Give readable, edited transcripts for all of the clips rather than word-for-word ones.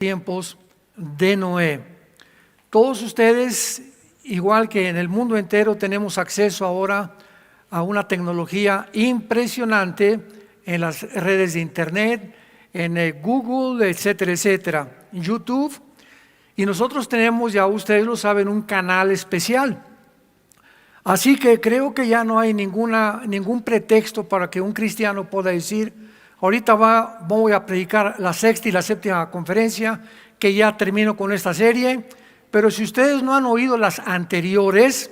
tiempos de Noé. Todos ustedes, igual que en el mundo entero, tenemos acceso ahora a una tecnología impresionante en las redes de internet, en Google, etcétera, etcétera, en YouTube. Y nosotros tenemos, ya ustedes lo saben, un canal especial. Así que creo que ya no hay ningún pretexto para que un cristiano pueda decir: ahorita voy a predicar la sexta y la séptima conferencia, que ya termino con esta serie, pero si ustedes no han oído las anteriores,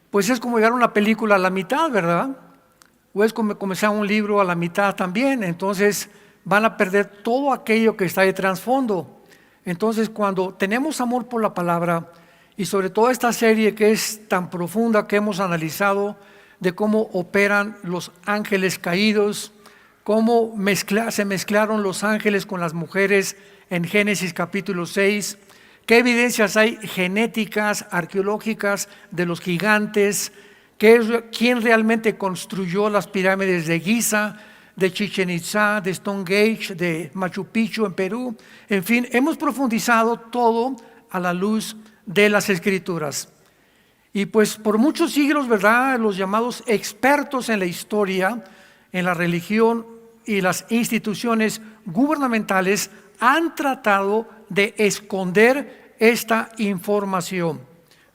pues es como llegar a una película a la mitad, ¿verdad? O es como comenzar un libro a la mitad también. Entonces van a perder todo aquello que está de trasfondo. Entonces, cuando tenemos amor por la palabra, y sobre todo esta serie que es tan profunda que hemos analizado de cómo operan los ángeles caídos, cómo se mezclaron los ángeles con las mujeres en Génesis capítulo 6, qué evidencias hay genéticas, arqueológicas de los gigantes, quién realmente construyó las pirámides de Giza, de Chichén Itzá, de Stonehenge, de Machu Picchu en Perú. En fin, hemos profundizado todo a la luz de las Escrituras. Y pues por muchos siglos, ¿verdad?, los llamados expertos en la historia, en la religión y las instituciones gubernamentales han tratado de esconder esta información.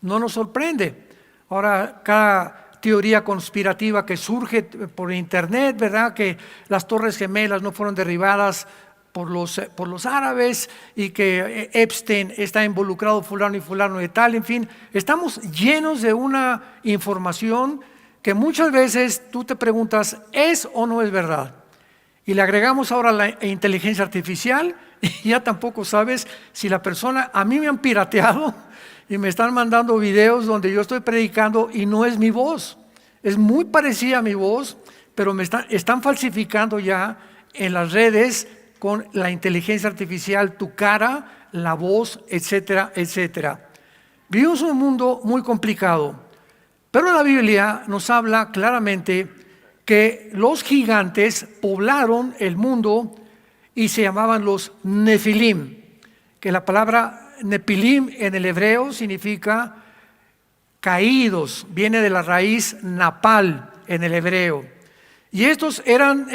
No nos sorprende. Ahora, cada teoría conspirativa que surge por internet, ¿verdad?, que las Torres Gemelas no fueron derribadas por los árabes y que Epstein está involucrado fulano y fulano de tal, en fin, estamos llenos de una información que muchas veces tú te preguntas, ¿es o no es verdad? Y le agregamos ahora la inteligencia artificial y ya tampoco sabes si la persona, a mí me han pirateado y me están mandando videos donde yo estoy predicando y no es mi voz, es muy parecida a mi voz, pero están falsificando ya en las redes con la inteligencia artificial tu cara, la voz, etcétera, etcétera. Vivimos un mundo muy complicado, pero la Biblia nos habla claramente que los gigantes poblaron el mundo y se llamaban los Nefilim, que la palabra Nepilim en el hebreo significa caídos, viene de la raíz napal en el hebreo. Y estos eran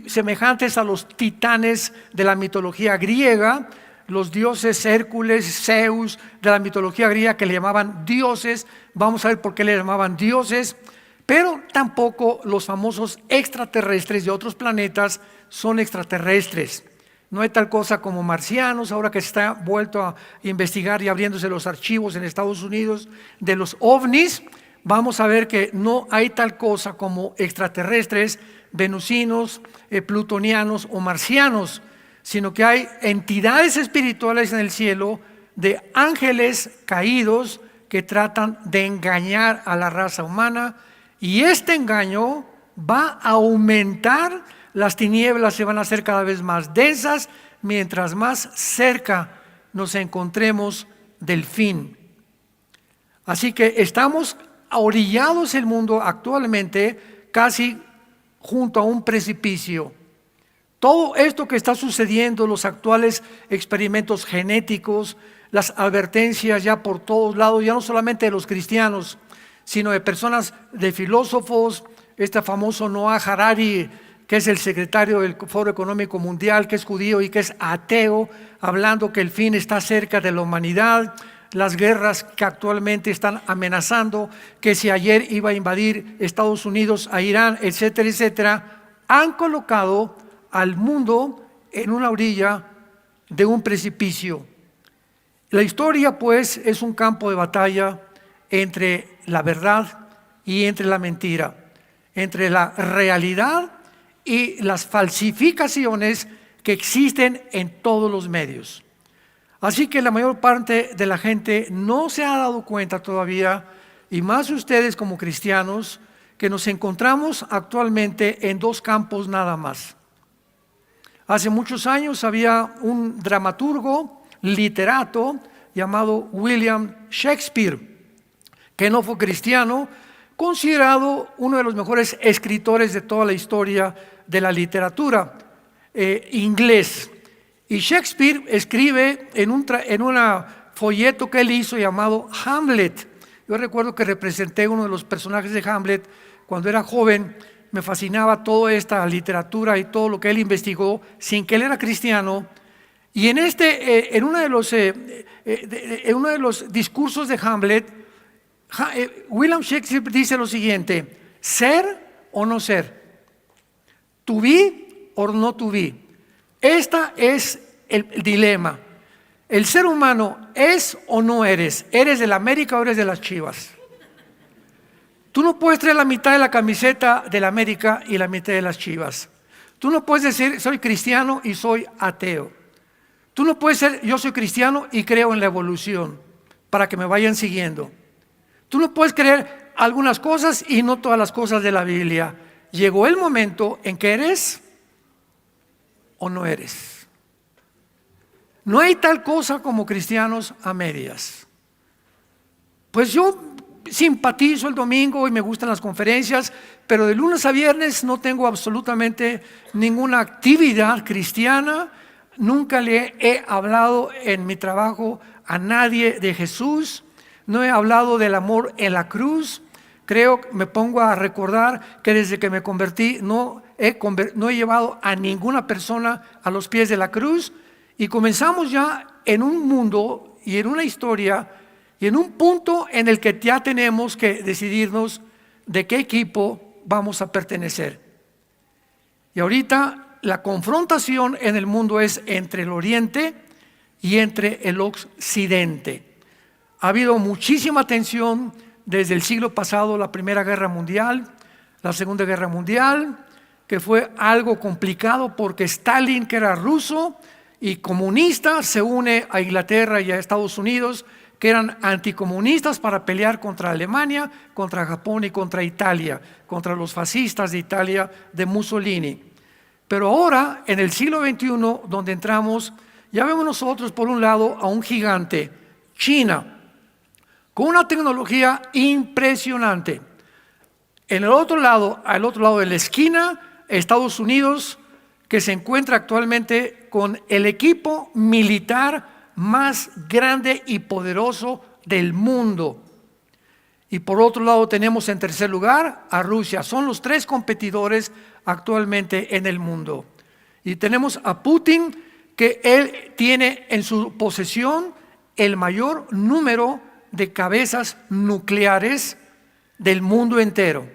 semejantes a los titanes de la mitología griega, los dioses Hércules, Zeus de la mitología griega, que le llamaban dioses. Vamos a ver por qué le llamaban dioses. Pero tampoco los famosos extraterrestres de otros planetas son extraterrestres. No hay tal cosa como marcianos, ahora que se está vuelto a investigar y abriéndose los archivos en Estados Unidos de los ovnis. Vamos a ver que no hay tal cosa como extraterrestres, venusinos, plutonianos o marcianos, sino que hay entidades espirituales en el cielo de ángeles caídos que tratan de engañar a la raza humana, y este engaño va a aumentar, las tinieblas se van a hacer cada vez más densas mientras más cerca nos encontremos del fin. Así que estamos orillados el mundo actualmente casi junto a un precipicio. Todo esto que está sucediendo, los actuales experimentos genéticos, las advertencias ya por todos lados, ya no solamente de los cristianos, sino de personas, de filósofos, este famoso Noah Harari, que es el secretario del Foro Económico Mundial, que es judío y que es ateo, hablando que el fin está cerca de la humanidad, las guerras que actualmente están amenazando, que si ayer iba a invadir Estados Unidos a Irán, etcétera, etcétera, han colocado al mundo en una orilla de un precipicio. La historia, pues, es un campo de batalla entre la verdad y entre la mentira, entre la realidad y las falsificaciones que existen en todos los medios. Así que la mayor parte de la gente no se ha dado cuenta todavía, y más ustedes como cristianos, que nos encontramos actualmente en dos campos nada más. Hace muchos años había un dramaturgo, literato, llamado William Shakespeare, que no fue cristiano, considerado uno de los mejores escritores de toda la historia de la literatura inglés. Y Shakespeare escribe en un folleto que él hizo llamado Hamlet. Yo recuerdo que representé uno de los personajes de Hamlet cuando era joven. Me fascinaba toda esta literatura y todo lo que él investigó sin que él era cristiano. Y en uno de los discursos de Hamlet, William Shakespeare dice lo siguiente: ser o no ser, to be or not to be. Esta es el dilema. El ser humano es o no eres. ¿Eres del América o eres de las Chivas? Tú no puedes traer la mitad de la camiseta del América y la mitad de las Chivas. Tú no puedes decir soy cristiano y soy ateo. Tú no puedes ser yo soy cristiano y creo en la evolución para que me vayan siguiendo. Tú no puedes creer algunas cosas y no todas las cosas de la Biblia. Llegó el momento en que eres o no eres. No hay tal cosa como cristianos a medias. Pues yo simpatizo el domingo y me gustan las conferencias, pero de lunes a viernes no tengo absolutamente ninguna actividad cristiana. Nunca le he hablado en mi trabajo a nadie de Jesús. No he hablado del amor en la cruz. Me pongo a recordar que desde que me convertí no he llevado a ninguna persona a los pies de la cruz. Y comenzamos ya en un mundo y en una historia y en un punto en el que ya tenemos que decidirnos de qué equipo vamos a pertenecer. Y ahorita la confrontación en el mundo es entre el Oriente y entre el Occidente. Ha habido muchísima tensión desde el siglo pasado, la Primera Guerra Mundial, la Segunda Guerra Mundial, que fue algo complicado porque Stalin, que era ruso y comunista, se une a Inglaterra y a Estados Unidos, que eran anticomunistas, para pelear contra Alemania, contra Japón y contra Italia, contra los fascistas de Italia de Mussolini. Pero ahora, en el siglo XXI, donde entramos, ya vemos nosotros por un lado a un gigante, China, con una tecnología al otro lado de la esquina, Estados Unidos, que se encuentra actualmente con el equipo militar más grande y poderoso del mundo. Y por otro lado tenemos en tercer lugar a Rusia. Son los tres competidores actualmente en el mundo. Y tenemos a Putin, que él tiene en su posesión el mayor número de cabezas nucleares del mundo entero,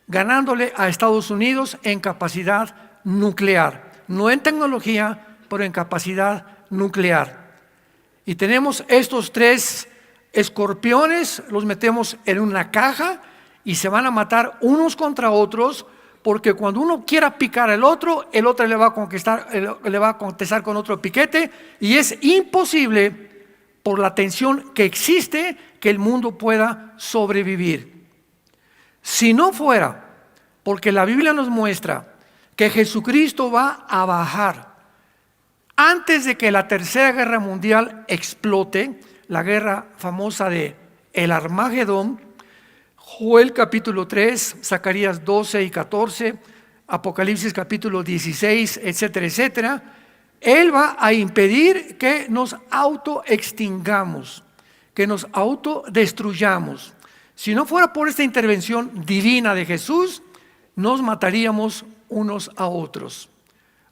ganándole a Estados Unidos en capacidad nuclear, no en tecnología, pero en capacidad nuclear. Y tenemos estos tres escorpiones, los metemos en una caja y se van a matar unos contra otros, porque cuando uno quiera picar al otro, el otro le va a contestar con otro piquete, y es imposible por la tensión que existe que el mundo pueda sobrevivir. Si no fuera porque la Biblia nos muestra que Jesucristo va a bajar antes de que la Tercera Guerra Mundial explote, la guerra famosa de el Armagedón, Joel capítulo 3, Zacarías 12 y 14, Apocalipsis capítulo 16, etcétera, etcétera. Él va a impedir que nos autoextingamos, que nos autodestruyamos. Si no fuera por esta intervención divina de Jesús, nos mataríamos unos a otros,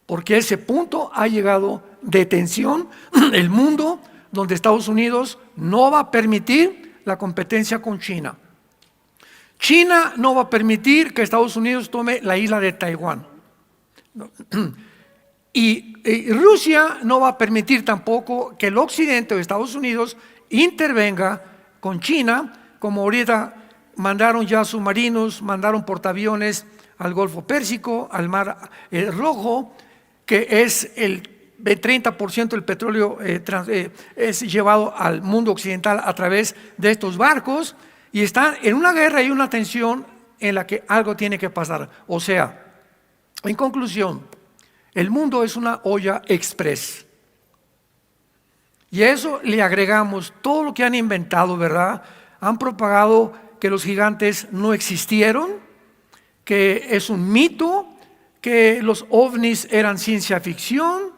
porque ese punto ha llegado de tensión el mundo, donde Estados Unidos no va a permitir la competencia con China. China no va a permitir que Estados Unidos tome la isla de Taiwán. Y Rusia no va a permitir tampoco que el occidente o Estados Unidos intervenga con China, como ahorita mandaron ya submarinos, mandaron portaaviones al Golfo Pérsico, al Mar Rojo, que es el 30% del petróleo es llevado al mundo occidental a través de estos barcos, y están en una guerra y una tensión en la que algo tiene que pasar. O sea, en conclusión, el mundo es una olla express. Y a eso le agregamos todo lo que han inventado, ¿verdad? Han propagado que los gigantes no existieron, que es un mito, que los ovnis eran ciencia ficción,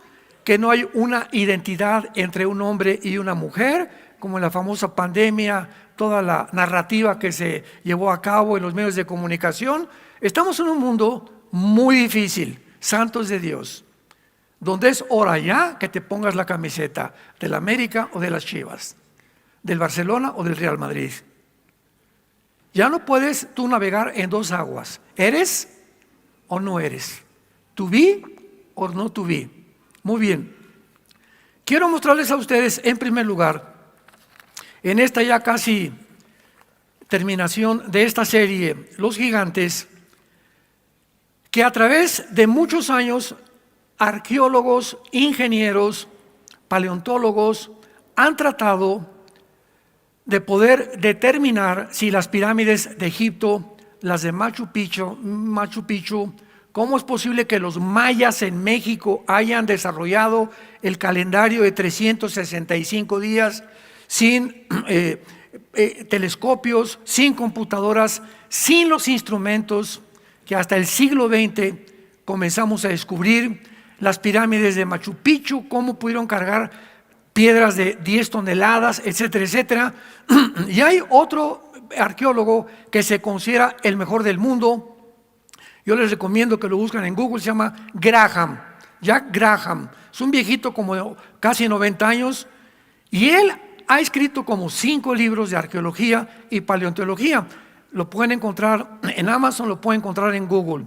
que no hay una identidad entre un hombre y una mujer, como en la famosa pandemia, toda la narrativa que se llevó a cabo en los medios de comunicación. Estamos en un mundo muy difícil, santos de Dios, donde es hora ya que te pongas la camiseta del América o de las Chivas, del Barcelona o del Real Madrid. Ya no puedes tú navegar en dos aguas, ¿eres o no eres? ¿To be o no to be? Muy bien, quiero mostrarles a ustedes en primer lugar, en esta ya casi terminación de esta serie, Los Gigantes, que a través de muchos años, arqueólogos, ingenieros, paleontólogos han tratado de poder determinar si las pirámides de Egipto, las de Machu Picchu, cómo es posible que los mayas en México hayan desarrollado el calendario de 365 días sin telescopios, sin computadoras, sin los instrumentos que hasta el siglo XX comenzamos a descubrir. Las pirámides de Machu Picchu, cómo pudieron cargar piedras de 10 toneladas, etcétera, etcétera. Y hay otro arqueólogo que se considera el mejor del mundo. Yo les recomiendo que lo busquen en Google, se llama Graham, Jack Graham. Es un viejito como de casi 90 años y él ha escrito como 5 libros de arqueología y paleontología. Lo pueden encontrar en Amazon, lo pueden encontrar en Google.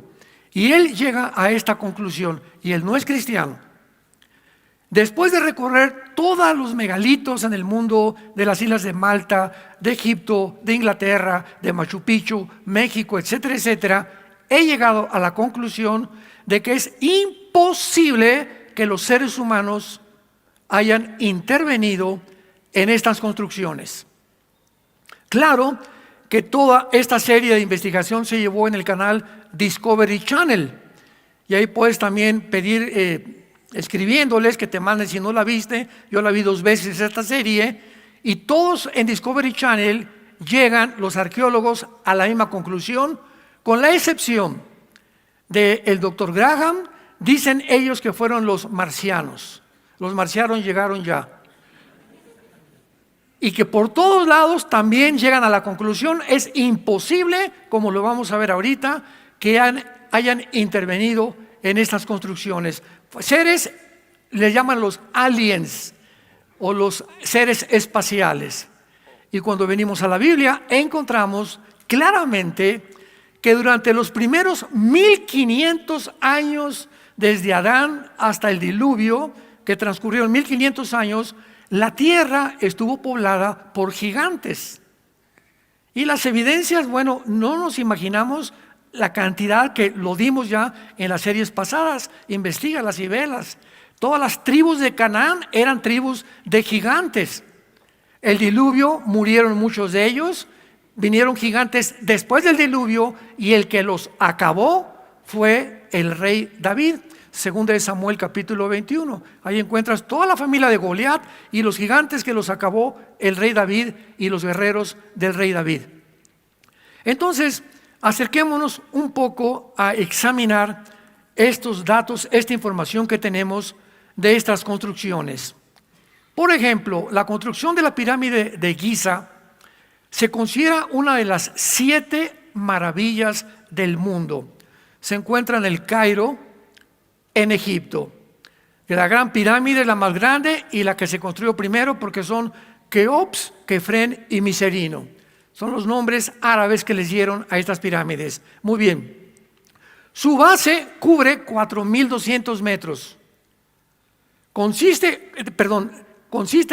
Y él llega a esta conclusión, y él no es cristiano. Después de recorrer todos los megalitos en el mundo de las islas de Malta, de Egipto, de Inglaterra, de Machu Picchu, México, etcétera, etcétera, he llegado a la conclusión de que es imposible que los seres humanos hayan intervenido en estas construcciones. Claro que toda esta serie de investigación se llevó en el canal Discovery Channel, y ahí puedes también pedir escribiéndoles que te manden si no la viste. Yo la vi 2 veces esta serie, y todos en Discovery Channel llegan los arqueólogos a la misma conclusión, con la excepción del doctor Graham. Dicen ellos que fueron los marcianos. Los marcianos llegaron ya. Y que por todos lados también llegan a la conclusión, es imposible, como lo vamos a ver ahorita, que hayan intervenido en estas construcciones. Seres, les llaman los aliens o los seres espaciales. Y cuando venimos a la Biblia encontramos claramente que durante los primeros 1500 años, desde Adán hasta el diluvio, que transcurrieron 1500 años, la tierra estuvo poblada por gigantes. Y las evidencias, bueno, no nos imaginamos la cantidad que lo dimos ya en las series pasadas. Investígalas y velas. Todas las tribus de Canaán eran tribus de gigantes. El diluvio, murieron muchos de ellos. Vinieron gigantes después del diluvio, y el que los acabó fue el rey David. Segunda de Samuel capítulo 21, ahí encuentras toda la familia de Goliat y los gigantes que los acabó el rey David y los guerreros del rey David. Entonces, acerquémonos un poco a examinar estos datos, esta información que tenemos de estas construcciones. Por ejemplo, la construcción de la pirámide de Giza se considera una de las 7 maravillas del mundo. Se encuentra en el Cairo, en Egipto. La gran pirámide es la más grande y la que se construyó primero, porque son Keops, Kefren y Miserino. Son los nombres árabes que les dieron a estas pirámides. Muy bien. Su base cubre 4.200 metros. Consiste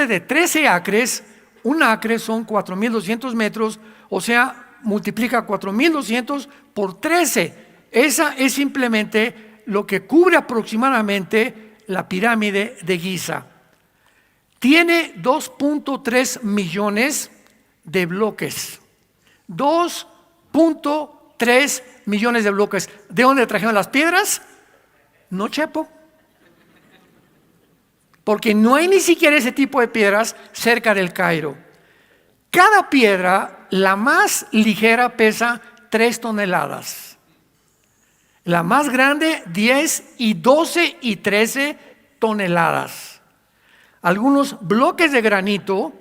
de 13 acres. Un acre son 4.200 metros, o sea, multiplica 4.200 por 13. Esa es simplemente lo que cubre aproximadamente la pirámide de Giza. Tiene 2.3 millones de bloques. 2.3 millones de bloques. ¿De dónde trajeron las piedras? No, Chepo. Porque no hay ni siquiera ese tipo de piedras cerca del Cairo. Cada piedra, la más ligera, pesa 3 toneladas. La más grande, 10 y 12 y 13 toneladas. Algunos bloques de granito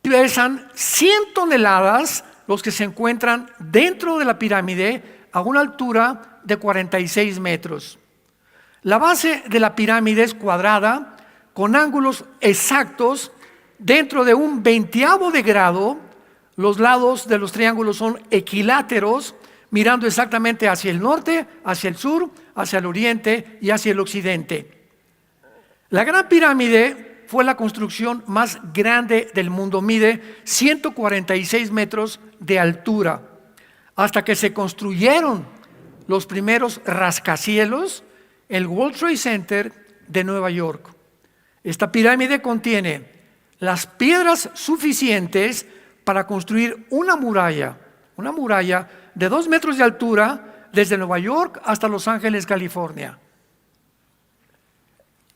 pesan 100 toneladas, los que se encuentran dentro de la pirámide a una altura de 46 metros. La base de la pirámide es cuadrada, con ángulos exactos dentro de un 20avo de grado. Los lados de los triángulos son equiláteros, mirando exactamente hacia el norte, hacia el sur, hacia el oriente y hacia el occidente. La Gran Pirámide fue la construcción más grande del mundo, mide 146 metros de altura, hasta que se construyeron los primeros rascacielos, el World Trade Center de Nueva York. Esta pirámide contiene las piedras suficientes para construir una muralla de 2 metros de altura desde Nueva York hasta Los Ángeles, California.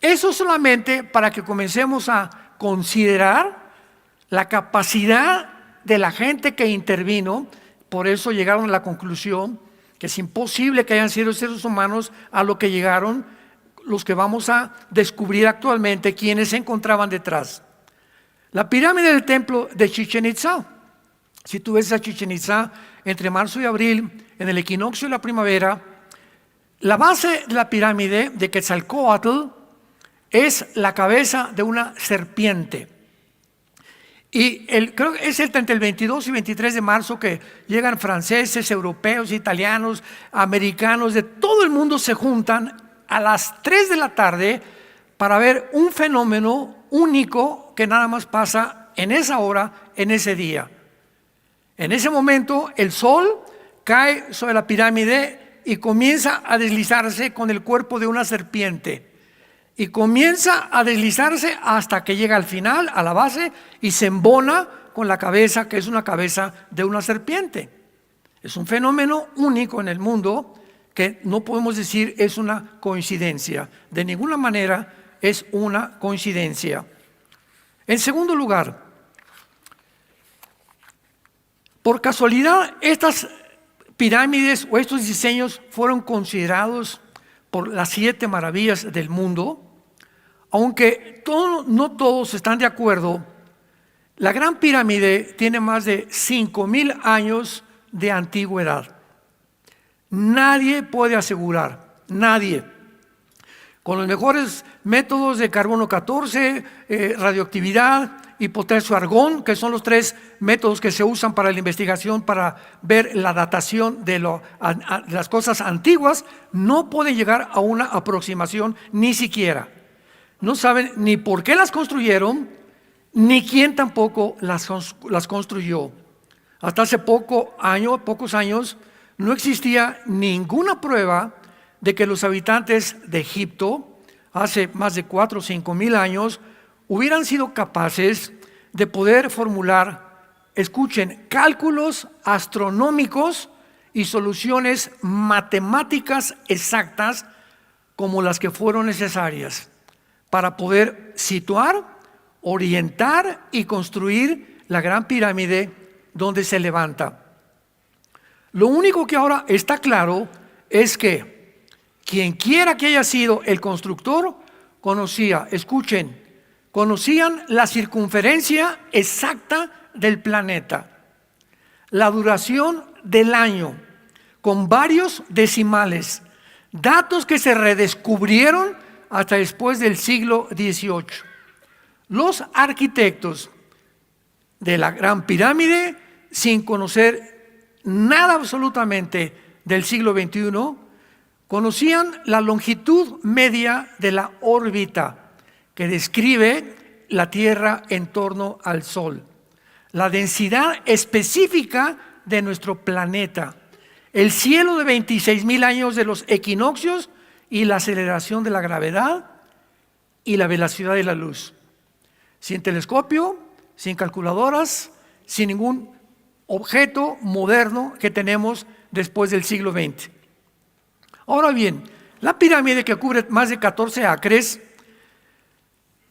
Eso solamente para que comencemos a considerar la capacidad de la gente que intervino. Por eso llegaron a la conclusión que es imposible que hayan sido seres humanos a lo que llegaron los que vamos a descubrir actualmente quienes se encontraban detrás. La pirámide del templo de Chichén Itzá. Si tú ves a Chichén Itzá entre marzo y abril, en el equinoccio de la primavera, la base de la pirámide de Quetzalcóatl es la cabeza de una serpiente. Y creo que es entre el 22 y 23 de marzo que llegan franceses, europeos, italianos, americanos, de todo el mundo se juntan a las 3 de la tarde para ver un fenómeno único que nada más pasa en esa hora, en ese día. En ese momento el sol cae sobre la pirámide y comienza a deslizarse con el cuerpo de una serpiente. Y comienza a deslizarse hasta que llega al final, a la base, y se embona con la cabeza, que es una cabeza de una serpiente. Es un fenómeno único en el mundo que no podemos decir es una coincidencia. De ninguna manera es una coincidencia. En segundo lugar, por casualidad, estas pirámides o estos diseños fueron considerados por las 7 maravillas del mundo. Aunque no todos están de acuerdo, la Gran Pirámide tiene más de 5,000 años de antigüedad. Nadie puede asegurar, nadie, con los mejores métodos de carbono 14, radioactividad y potasio argón, que son los 3 métodos que se usan para la investigación, para ver la datación de las cosas antiguas, no pueden llegar a una aproximación ni siquiera. No saben ni por qué las construyeron, ni quién tampoco las construyó. Hasta hace pocos años, no existía ninguna prueba de que los habitantes de Egipto, hace más de 4 o 5 mil años, hubieran sido capaces de poder formular, escuchen, cálculos astronómicos y soluciones matemáticas exactas como las que fueron necesarias para poder situar, orientar y construir la Gran Pirámide donde se levanta. Lo único que ahora está claro es que quien quiera que haya sido el constructor conocían la circunferencia exacta del planeta, la duración del año, con varios decimales, datos que se redescubrieron hasta después del siglo XVIII. Los arquitectos de la Gran Pirámide, sin conocer nada absolutamente del siglo XXI, conocían la longitud media de la órbita que describe la Tierra en torno al Sol, la densidad específica de nuestro planeta, el cielo de 26,000 años de los equinoccios y la aceleración de la gravedad y la velocidad de la luz. Sin telescopio, sin calculadoras, sin ningún objeto moderno que tenemos después del siglo XX. Ahora bien, la pirámide, que cubre más de 14 acres,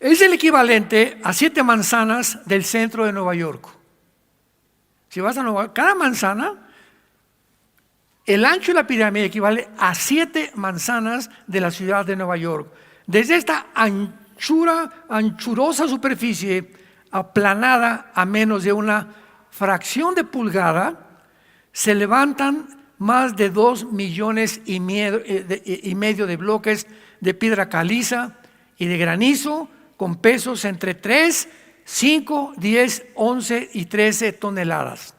es el equivalente a 7 manzanas del centro de Nueva York. Si vas a Nueva York, cada manzana, el ancho de la pirámide equivale a 7 manzanas de la ciudad de Nueva York. Desde esta anchurosa superficie aplanada a menos de una fracción de pulgada, se levantan más de 2,5 millones de bloques de piedra caliza y de granizo con pesos entre 3, 5, 10, 11 y 13 toneladas.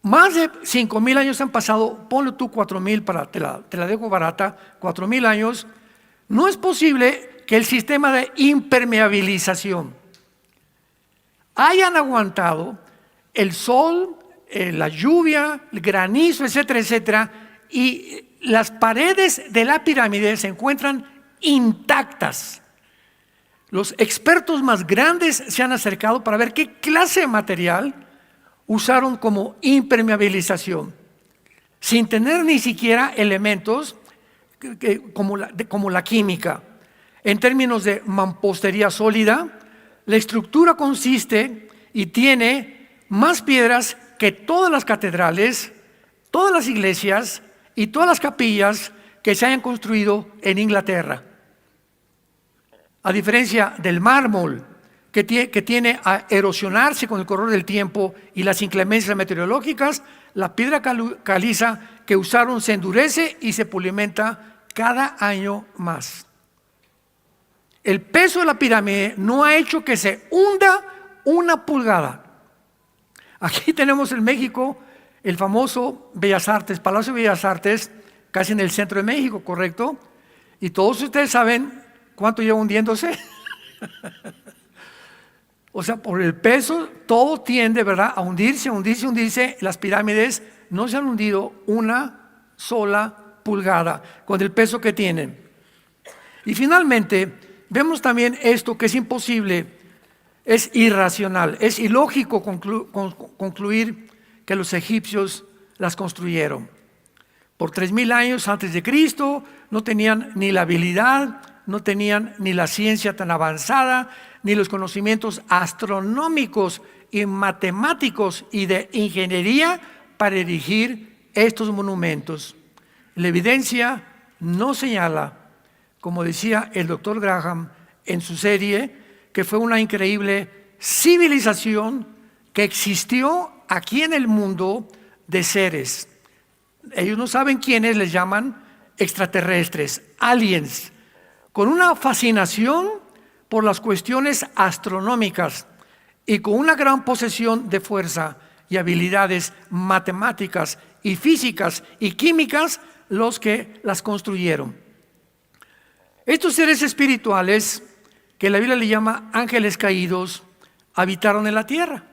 Más de 5,000 años han pasado, ponle tú 4,000 te la dejo barata, 4,000 años. No es posible que el sistema de impermeabilización hayan aguantado el sol, la lluvia, el granizo, etcétera, etcétera, y las paredes de la pirámide se encuentran intactas. Los expertos más grandes se han acercado para ver qué clase de material usaron como impermeabilización, sin tener ni siquiera elementos como la química. En términos de mampostería sólida, la estructura consiste y tiene más piedras que todas las catedrales, todas las iglesias y todas las capillas que se hayan construido en Inglaterra. A diferencia del mármol, que tiene a erosionarse con el correr del tiempo y las inclemencias meteorológicas, la piedra caliza que usaron se endurece y se pulimenta cada año más. El peso de la pirámide no ha hecho que se hunda una pulgada. Aquí tenemos en México el famoso Bellas Artes, Palacio de Bellas Artes, casi en el centro de México, ¿correcto? Y todos ustedes saben cuánto lleva hundiéndose. O sea, por el peso, todo tiende, ¿verdad?, a hundirse. Las pirámides no se han hundido una sola pulgada con el peso que tienen. Y finalmente, vemos también esto que es imposible, es irracional, es ilógico concluir que los egipcios las construyeron. Por 3,000 años antes de Cristo no tenían ni la habilidad, no tenían ni la ciencia tan avanzada, ni los conocimientos astronómicos y matemáticos y de ingeniería para erigir estos monumentos. La evidencia no señala, como decía el doctor Graham en su serie, que fue una increíble civilización que existió aquí en el mundo de seres. Ellos no saben quiénes, les llaman extraterrestres, aliens, con una fascinación por las cuestiones astronómicas y con una gran posesión de fuerza y habilidades matemáticas y físicas y químicas los que las construyeron. Estos seres espirituales, que la Biblia le llama ángeles caídos, habitaron en la tierra.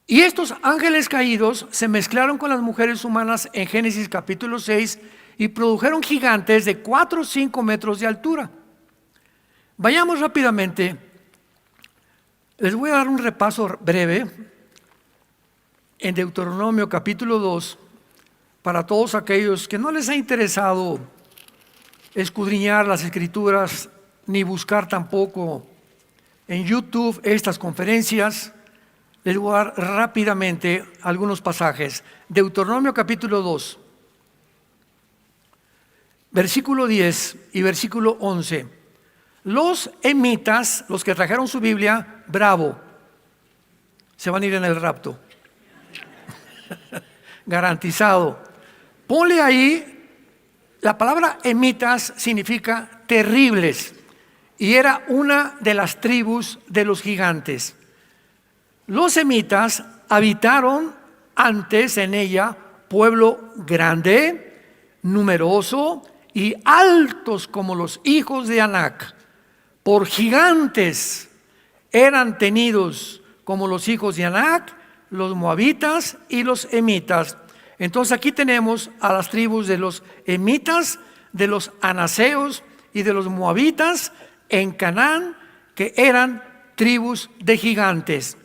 Y estos ángeles caídos se mezclaron con las mujeres humanas en Génesis capítulo 6 y produjeron gigantes de 4 o 5 metros de altura. Vayamos rápidamente. Les voy a dar un repaso breve en Deuteronomio capítulo 2 para todos aquellos que no les ha interesado escudriñar las escrituras ni buscar tampoco en YouTube estas conferencias. Les voy a dar rápidamente algunos pasajes. Deuteronomio capítulo 2, versículo 10 y versículo 11. Los emitas, los que trajeron su Biblia, bravo, se van a ir en el rapto. Garantizado. Ponle ahí, la palabra emitas significa terribles y era una de las tribus de los gigantes. Los emitas habitaron antes en ella pueblo grande, numeroso y altos como los hijos de Anac. Por gigantes eran tenidos como los hijos de Anac, los moabitas y los emitas. Entonces aquí tenemos a las tribus de los emitas, de los anaseos y de los moabitas en Canaán, que eran tribus de gigantes.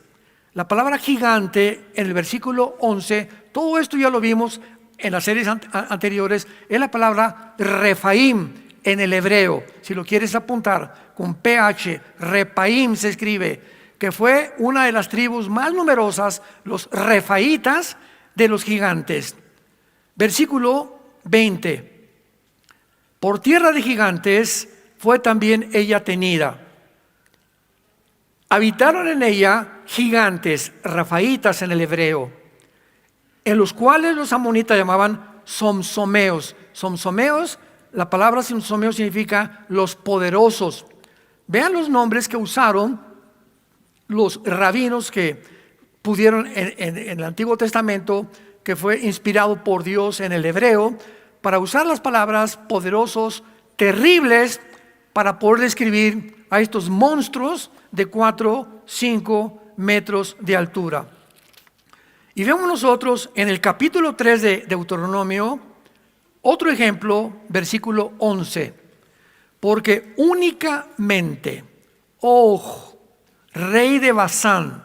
La palabra gigante en el versículo 11, todo esto ya lo vimos en las series anteriores, es la palabra Refaim en el hebreo. Si lo quieres apuntar con PH, Refaim se escribe, que fue una de las tribus más numerosas, los refaitas de los gigantes. Versículo 20. Por tierra de gigantes fue también ella tenida. Habitaron en ella gigantes, rafaitas en el hebreo, en los cuales los amonitas llamaban somsomeos. Somsomeos, la palabra somsomeo significa los poderosos. Vean los nombres que usaron los rabinos que pudieron en el Antiguo Testamento, que fue inspirado por Dios en el hebreo, para usar las palabras poderosos, terribles, para poder describir a estos monstruos de 4, 5 metros de altura. Y vemos nosotros en el capítulo 3 de Deuteronomio, otro ejemplo, versículo 11. Porque únicamente Og, rey de Basán,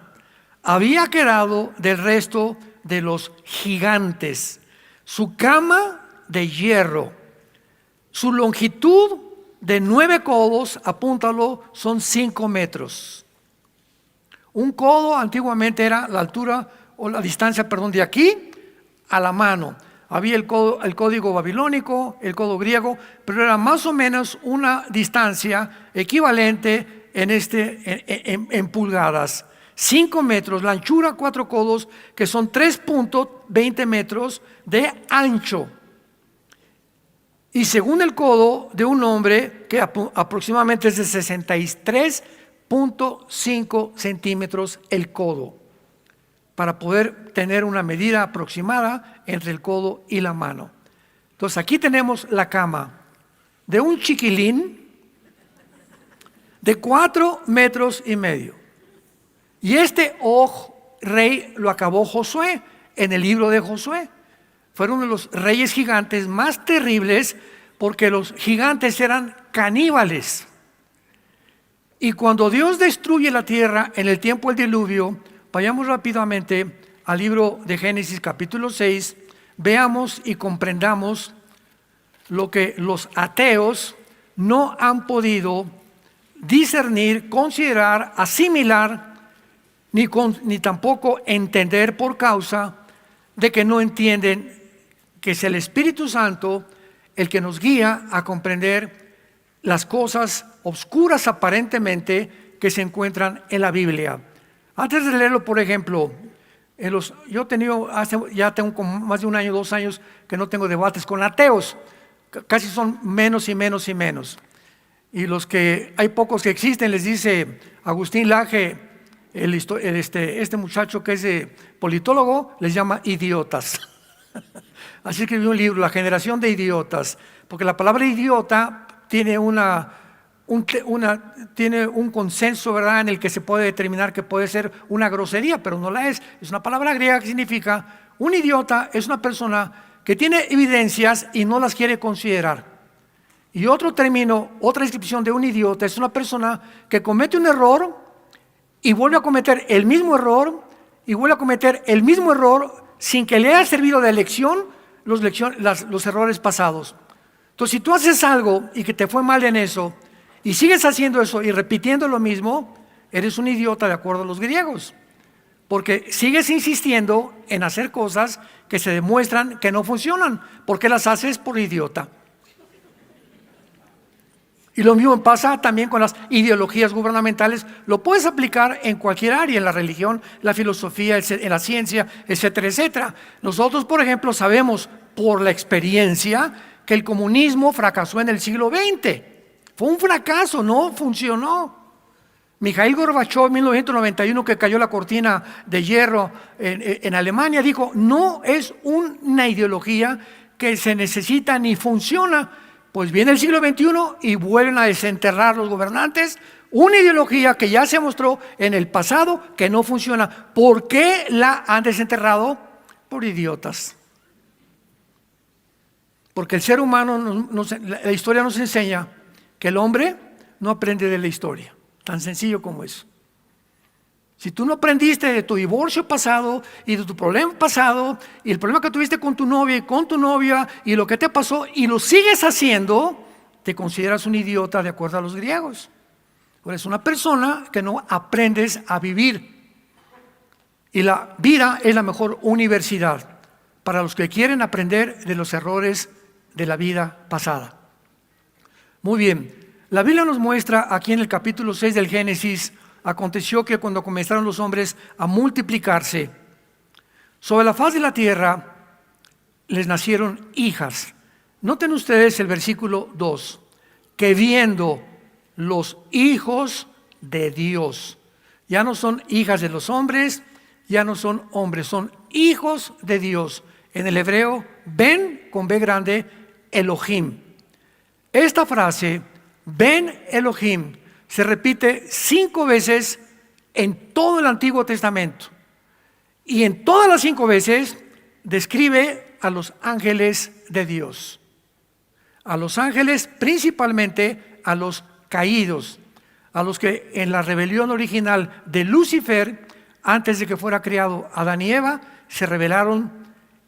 había quedado del resto de los gigantes. Su cama de hierro, su longitud de 9 codos, apúntalo, son 5 metros. Un codo antiguamente era la altura o la distancia, de aquí a la mano. Había el código babilónico, el codo griego, pero era más o menos una distancia equivalente en pulgadas. 5 metros, la anchura 4 codos, que son 3.20 metros de ancho. Y según el codo de un hombre, que aproximadamente es de 63.5 centímetros el codo, para poder tener una medida aproximada entre el codo y la mano. Entonces aquí tenemos la cama de un chiquilín de 4 metros y medio. Y este Og, rey, lo acabó Josué en el libro de Josué. Fueron uno de los reyes gigantes más terribles, porque los gigantes eran caníbales. Y cuando Dios destruye la tierra en el tiempo del diluvio, vayamos rápidamente al libro de Génesis capítulo 6, veamos y comprendamos lo que los ateos no han podido discernir, considerar, asimilar, ni tampoco entender, por causa de que no entienden que es el Espíritu Santo el que nos guía a comprender las cosas oscuras aparentemente que se encuentran en la Biblia. Antes de leerlo, por ejemplo, yo ya tengo como más de 1 año, 2 años que no tengo debates con ateos. Casi son menos y menos y menos. Y hay pocos que existen, les dice Agustín Laje, este muchacho que es politólogo, les llama idiotas. Así escribió un libro, La generación de idiotas, porque la palabra idiota tiene tiene un consenso, ¿verdad?, en el que se puede determinar que puede ser una grosería, pero no la es. Es una palabra griega que significa, un idiota es una persona que tiene evidencias y no las quiere considerar. Y otro término, otra descripción de un idiota es una persona que comete un error y vuelve a cometer el mismo error y vuelve a cometer el mismo error sin que le haya servido de lección los errores pasados. Entonces, si tú haces algo y que te fue mal en eso y sigues haciendo eso y repitiendo lo mismo, eres un idiota de acuerdo a los griegos, porque sigues insistiendo en hacer cosas que se demuestran que no funcionan, porque las haces por idiota. Y lo mismo pasa también con las ideologías gubernamentales. Lo puedes aplicar en cualquier área, en la religión, la filosofía, en la ciencia, etcétera, etcétera. Nosotros, por ejemplo, sabemos por la experiencia que el comunismo fracasó en el siglo XX. Fue un fracaso, no funcionó. Mikhail Gorbachev en 1991, que cayó la cortina de hierro en Alemania, dijo: no es una ideología que se necesita ni funciona. Pues viene el siglo XXI y vuelven a desenterrar los gobernantes una ideología que ya se mostró en el pasado que no funciona. ¿Por qué la han desenterrado? Por idiotas. Porque el ser humano, la historia nos enseña que el hombre no aprende de la historia. Tan sencillo como eso. Si tú no aprendiste de tu divorcio pasado y de tu problema pasado y el problema que tuviste con tu novia y con tu novia y lo que te pasó y lo sigues haciendo, te consideras un idiota de acuerdo a los griegos. O eres una persona que no aprendes a vivir. Y la vida es la mejor universidad para los que quieren aprender de los errores de la vida pasada. Muy bien, la Biblia nos muestra aquí en el capítulo 6 del Génesis, aconteció que cuando comenzaron los hombres a multiplicarse, sobre la faz de la tierra les nacieron hijas. Noten ustedes el versículo 2, que viendo los hijos de Dios, ya no son hijas de los hombres, ya no son hombres, son hijos de Dios. En el hebreo, Ben con B grande, Elohim. Esta frase, Ben Elohim, se repite 5 veces en todo el Antiguo Testamento. Y en todas las 5 veces describe a los ángeles de Dios. A los ángeles, principalmente a los caídos, a los que en la rebelión original de Lucifer, antes de que fuera creado Adán y Eva, se rebelaron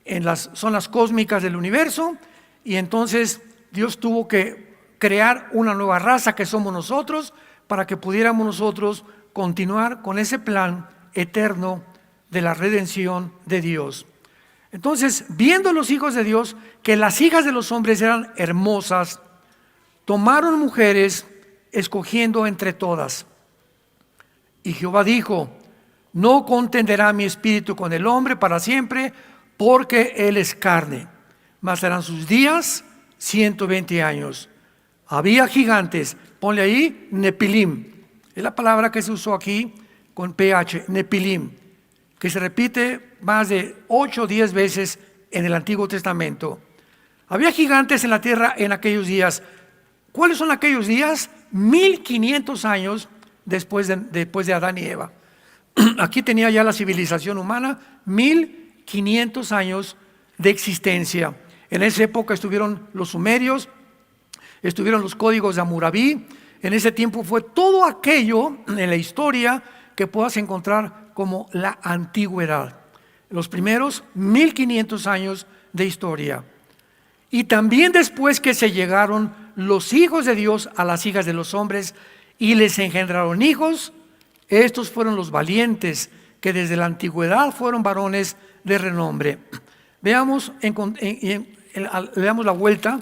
en las zonas cósmicas del universo, y entonces Dios tuvo que crear una nueva raza que somos nosotros, para que pudiéramos nosotros continuar con ese plan eterno de la redención de Dios. Entonces, viendo los hijos de Dios que las hijas de los hombres eran hermosas, tomaron mujeres escogiendo entre todas. Y Jehová dijo: no contenderá mi espíritu con el hombre para siempre, porque él es carne, mas serán sus días 120 años. Había gigantes, ponle ahí Nepilim, es la palabra que se usó aquí con PH, Nepilim, que se repite más de 8 o 10 veces en el Antiguo Testamento. Había gigantes en la tierra en aquellos días. ¿Cuáles son aquellos días? 1500 años después de Adán y Eva. Aquí tenía ya la civilización humana 1500 años de existencia. En esa época estuvieron los sumerios, estuvieron los códigos de Hammurabi. En ese tiempo fue todo aquello en la historia que puedas encontrar como la antigüedad. Los primeros 1500 años de historia. Y también después que se llegaron los hijos de Dios a las hijas de los hombres y les engendraron hijos, estos fueron los valientes que desde la antigüedad fueron varones de renombre. Veamos, le damos la vuelta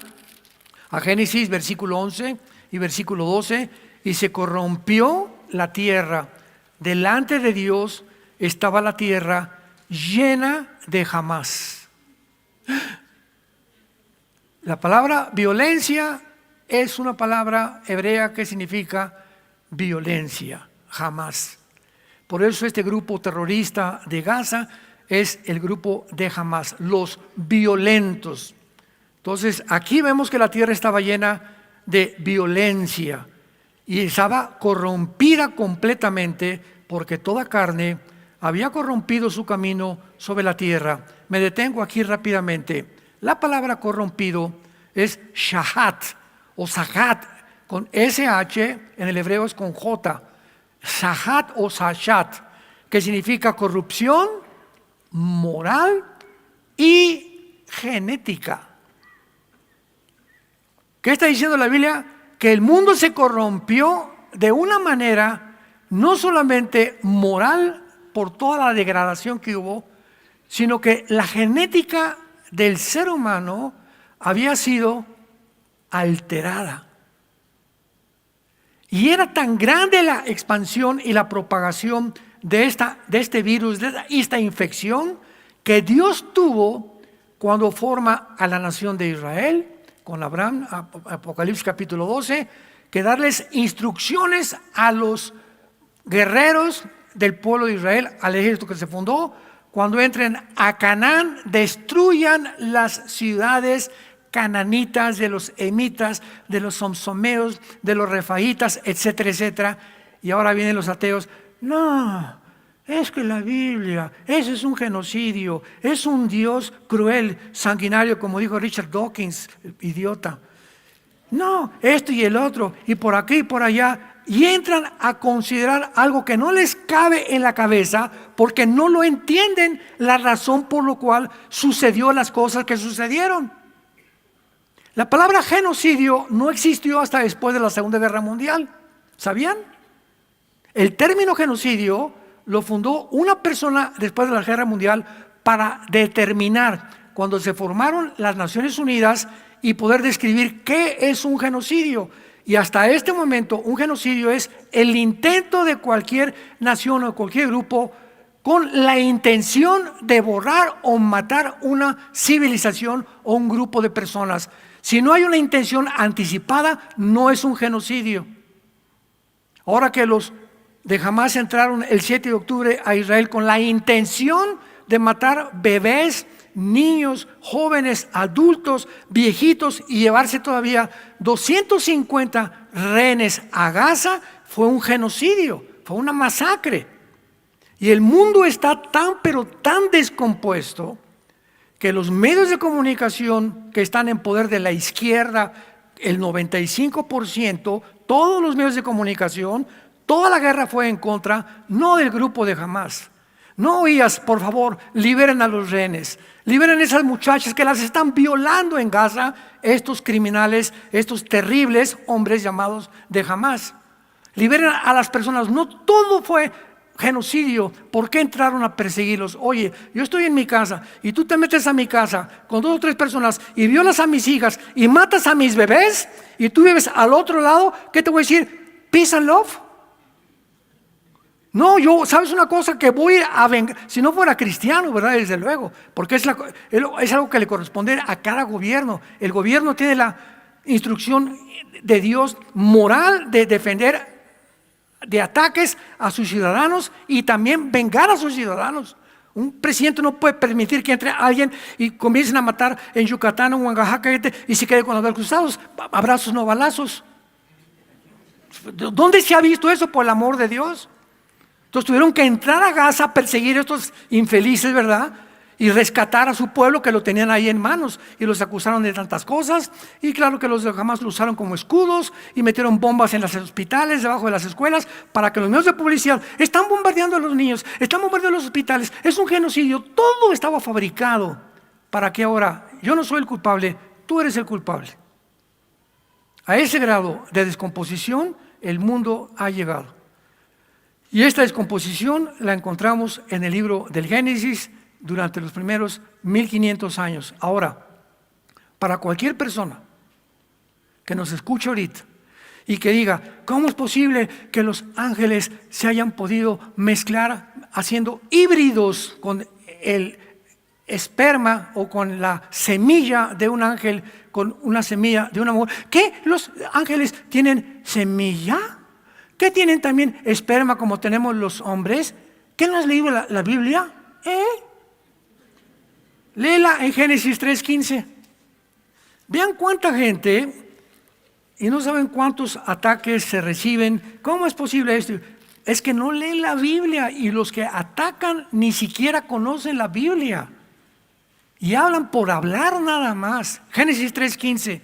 a Génesis versículo 11 y versículo 12. Y se corrompió la tierra. Delante de Dios estaba la tierra llena de Jamás. La palabra violencia es una palabra hebrea que significa violencia, Jamás. Por eso este grupo terrorista de Gaza es el grupo de Jamás, los violentos. Entonces aquí vemos que la tierra estaba llena de violencia y estaba corrompida completamente, porque toda carne había corrompido su camino sobre la tierra. Me detengo aquí rápidamente. La palabra corrompido es shahat o sahat, con SH, en el hebreo es con J. Sahat o sashat, que significa corrupción moral y genética. ¿Qué está diciendo la Biblia? Que el mundo se corrompió de una manera no solamente moral por toda la degradación que hubo, sino que la genética del ser humano había sido alterada. Y era tan grande la expansión y la propagación de este virus, de esta infección, que Dios tuvo cuando forma a la nación de Israel, con Abraham, Apocalipsis capítulo 12, que darles instrucciones a los guerreros del pueblo de Israel, al ejército que se fundó: cuando entren a Canaán, destruyan las ciudades cananitas, de los emitas, de los somsomeos, de los refaitas, etcétera, etcétera. Y ahora vienen los ateos: no, es que la Biblia, ese es un genocidio, es un Dios cruel, sanguinario, como dijo Richard Dawkins, idiota. No, esto y el otro, y por aquí y por allá. Y entran a considerar algo que no les cabe en la cabeza, porque no lo entienden, la razón por la cual sucedió las cosas que sucedieron. La palabra genocidio no existió hasta después de la Segunda Guerra Mundial. ¿Sabían? El término genocidio lo fundó una persona después de la Guerra Mundial para determinar, cuando se formaron las Naciones Unidas y poder describir qué es un genocidio. Y hasta este momento un genocidio es el intento de cualquier nación o cualquier grupo con la intención de borrar o matar una civilización o un grupo de personas. Si no hay una intención anticipada, no es un genocidio. Ahora que los de Hamás entraron el 7 de octubre a Israel con la intención de matar bebés, niños, jóvenes, adultos, viejitos y llevarse todavía 250 rehenes a Gaza, fue un genocidio, fue una masacre. Y el mundo está tan pero tan descompuesto que los medios de comunicación que están en poder de la izquierda, el 95%, todos los medios de comunicación, toda la guerra fue en contra, no del grupo de Hamás. No oías, por favor, liberen a los rehenes, liberen a esas muchachas que las están violando en Gaza, estos criminales, estos terribles hombres llamados de Hamás. Liberen a las personas, no todo fue genocidio. ¿Por qué entraron a perseguirlos? Oye, yo estoy en mi casa y tú te metes a mi casa con 2 o 3 personas y violas a mis hijas y matas a mis bebés y tú vives al otro lado. ¿Qué te voy a decir? Peace and love. No, yo, ¿sabes una cosa? Que voy a vengar, si no fuera cristiano, ¿verdad? Desde luego, porque es algo que le corresponde a cada gobierno. El gobierno tiene la instrucción de Dios moral de defender de ataques a sus ciudadanos y también vengar a sus ciudadanos. Un presidente no puede permitir que entre alguien y comiencen a matar en Yucatán o en Oaxaca y se quede con los brazos cruzados, abrazos no balazos. ¿Dónde se ha visto eso, por el amor de Dios? Entonces tuvieron que entrar a Gaza a perseguir a estos infelices, ¿verdad? Y rescatar a su pueblo que lo tenían ahí en manos y los acusaron de tantas cosas. Y claro que los de Hamás lo usaron como escudos y metieron bombas en los hospitales, debajo de las escuelas, para que los medios de publicidad están bombardeando a los niños, están bombardeando los hospitales. Es un genocidio, todo estaba fabricado para que ahora yo no soy el culpable, tú eres el culpable. A ese grado de descomposición el mundo ha llegado. Y esta descomposición la encontramos en el libro del Génesis durante los primeros 1500 años. Ahora, para cualquier persona que nos escuche ahorita y que diga, ¿cómo es posible que los ángeles se hayan podido mezclar haciendo híbridos con el esperma o con la semilla de un ángel con una semilla de una mujer? ¿Qué? ¿Los ángeles tienen semilla? ¿Qué tienen también esperma como tenemos los hombres? ¿Qué no has leído la Biblia? Léela en Génesis 3:15. Vean cuánta gente y no saben cuántos ataques se reciben. ¿Cómo es posible esto? Es que no leen la Biblia y los que atacan ni siquiera conocen la Biblia y hablan por hablar nada más. Génesis 3:15,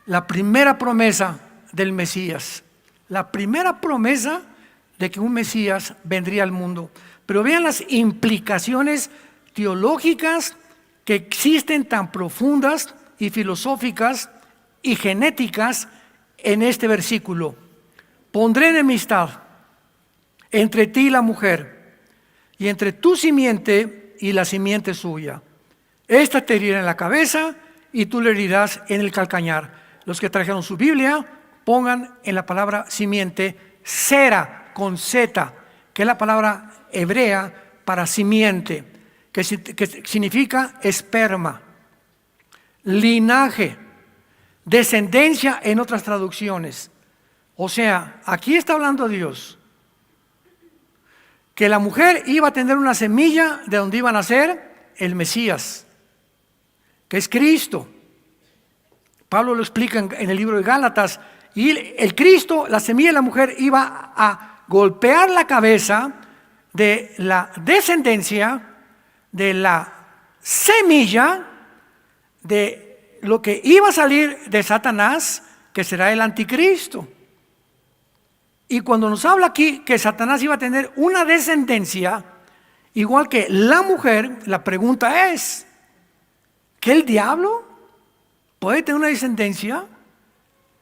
la primera promesa del Mesías, la primera promesa de que un Mesías vendría al mundo. Pero vean las implicaciones teológicas que existen tan profundas y filosóficas y genéticas en este versículo. Pondré enemistad entre ti y la mujer, y entre tu simiente y la simiente suya. Esta te herirá en la cabeza y tú le herirás en el calcañar. Los que trajeron su Biblia, pongan en la palabra simiente sera con Z, que es la palabra hebrea para simiente, que significa esperma, linaje, descendencia en otras traducciones. O sea, aquí está hablando Dios que la mujer iba a tener una semilla de donde iba a nacer el Mesías, que es Cristo. Pablo lo explica en el libro de Gálatas. Y el Cristo, la semilla de la mujer, iba a golpear la cabeza de la descendencia, de la semilla, de lo que iba a salir de Satanás, que será el anticristo. Y cuando nos habla aquí que Satanás iba a tener una descendencia, igual que la mujer, la pregunta es, ¿que el diablo puede tener una descendencia?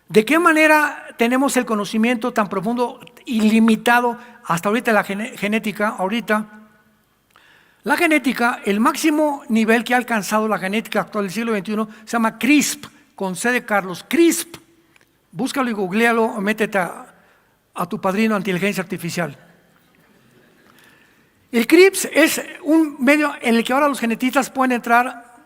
¿De qué manera tenemos el conocimiento tan profundo y limitado hasta ahorita, la genética ahorita? La genética, el máximo nivel que ha alcanzado la genética actual del siglo XXI se llama CRISP, con C de Carlos, CRISP. Búscalo y googlealo o métete a tu padrino de inteligencia artificial. El CRISP es un medio en el que ahora los genetistas pueden entrar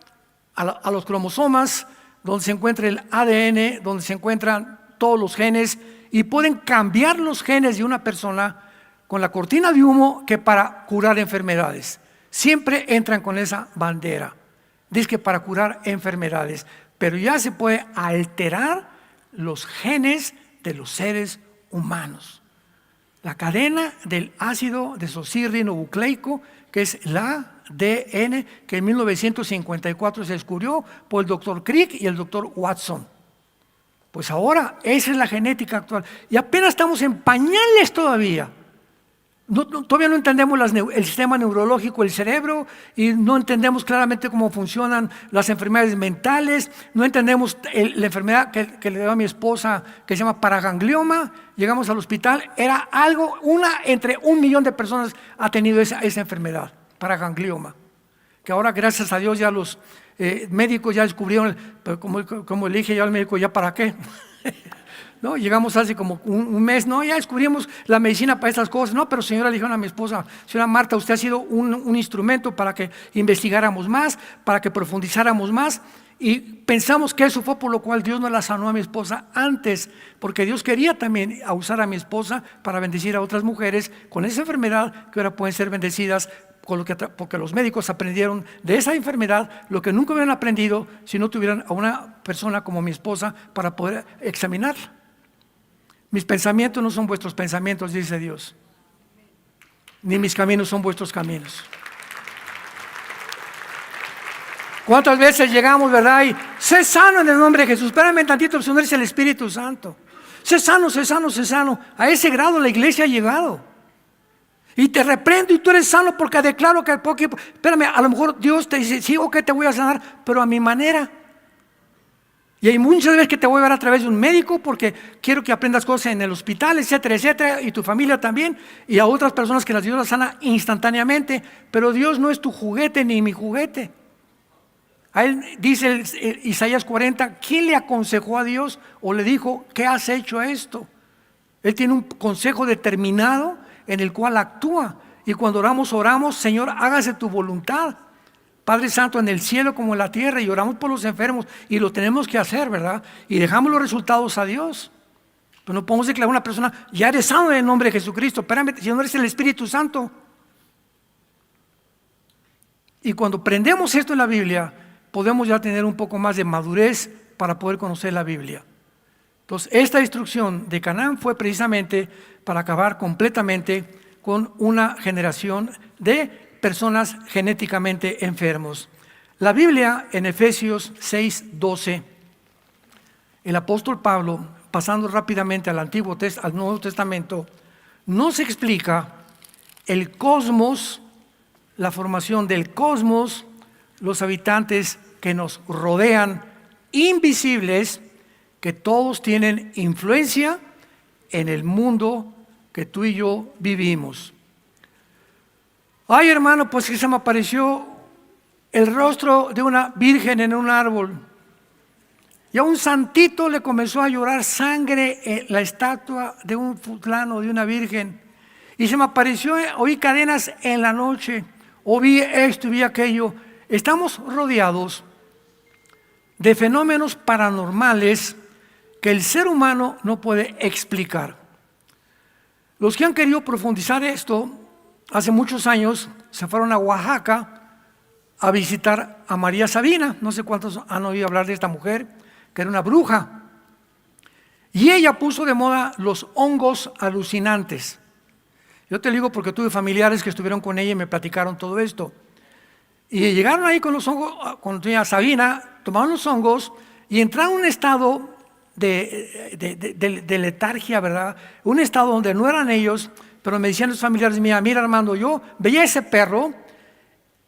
a los cromosomas, donde se encuentra el ADN, donde se encuentran todos los genes, y pueden cambiar los genes de una persona con la cortina de humo que para curar enfermedades. Siempre entran con esa bandera. Dice que para curar enfermedades, pero ya se puede alterar los genes de los seres humanos. La cadena del ácido desoxirribonucleico, que es el ADN, que en 1954 se descubrió por el doctor Crick y el doctor Watson. Pues ahora esa es la genética actual. Y apenas estamos en pañales todavía. Todavía no entendemos el sistema neurológico del cerebro y no entendemos claramente cómo funcionan las enfermedades mentales. No entendemos la enfermedad que le dio a mi esposa, que se llama paraganglioma. Llegamos al hospital, era algo, entre 1 millón de personas ha tenido esa enfermedad, paraganglioma. Que ahora, gracias a Dios, ya los médicos ya descubrieron, pero como le dije yo al médico, ¿ya para qué? ¿No? Llegamos hace como un mes, no, ya descubrimos la medicina para estas cosas. No, pero señora, le dijeron a mi esposa, señora Marta, usted ha sido un instrumento para que investigáramos más, para que profundizáramos más, y pensamos que eso fue por lo cual Dios no la sanó a mi esposa antes, porque Dios quería también usar a mi esposa para bendecir a otras mujeres con esa enfermedad que ahora pueden ser bendecidas, porque los médicos aprendieron de esa enfermedad lo que nunca hubieran aprendido si no tuvieran a una persona como mi esposa para poder examinarla. Mis pensamientos no son vuestros pensamientos, dice Dios, ni mis caminos son vuestros caminos. ¿Cuántas veces llegamos, verdad? Y sé sano en el nombre de Jesús. Espérame tantito, el Señor es el Espíritu Santo. Sé sano, sé sano, sé sano. A ese grado la iglesia ha llegado. Y te reprendo y tú eres sano porque declaro que... Espérame, a lo mejor Dios te dice, sí, ok, te voy a sanar, pero a mi manera. Y hay muchas veces que te voy a ver a través de un médico porque quiero que aprendas cosas en el hospital, etcétera, etcétera, y tu familia también, y a otras personas que las Dios las sana instantáneamente, pero Dios no es tu juguete ni mi juguete. A él dice Isaías 40, ¿quién le aconsejó a Dios o le dijo, ¿qué has hecho esto? Él tiene un consejo determinado en el cual actúa, y cuando oramos, Señor, hágase tu voluntad. Padre Santo, en el cielo como en la tierra, y oramos por los enfermos, y lo tenemos que hacer, ¿verdad? Y dejamos los resultados a Dios. Pero no podemos declarar a una persona, ya eres sano en el nombre de Jesucristo. Espérame, si no eres el Espíritu Santo. Y cuando aprendemos esto en la Biblia, podemos ya tener un poco más de madurez para poder conocer la Biblia. Entonces, esta instrucción de Canaán fue precisamente para acabar completamente con una generación de personas genéticamente enfermos. La Biblia en Efesios 6:12, el apóstol Pablo, pasando rápidamente al Nuevo Testamento, nos explica el cosmos, la formación del cosmos, los habitantes que nos rodean, invisibles, que todos tienen influencia en el mundo que tú y yo vivimos. Ay, hermano, pues que se me apareció el rostro de una virgen en un árbol. Y a un santito le comenzó a llorar sangre en la estatua de un fulano, de una virgen. Y se me apareció, oí cadenas en la noche, o vi esto y vi aquello. Estamos rodeados de fenómenos paranormales que el ser humano no puede explicar. Los que han querido profundizar esto, hace muchos años se fueron a Oaxaca a visitar a María Sabina. No sé cuántos han oído hablar de esta mujer, que era una bruja. Y ella puso de moda los hongos alucinantes. Yo te digo porque tuve familiares que estuvieron con ella y me platicaron todo esto. Y llegaron ahí con los hongos, con doña Sabina, tomaron los hongos y entraron en un estado de letargia, ¿verdad? Un estado donde no eran ellos, pero me decían los familiares, mira Armando, yo veía ese perro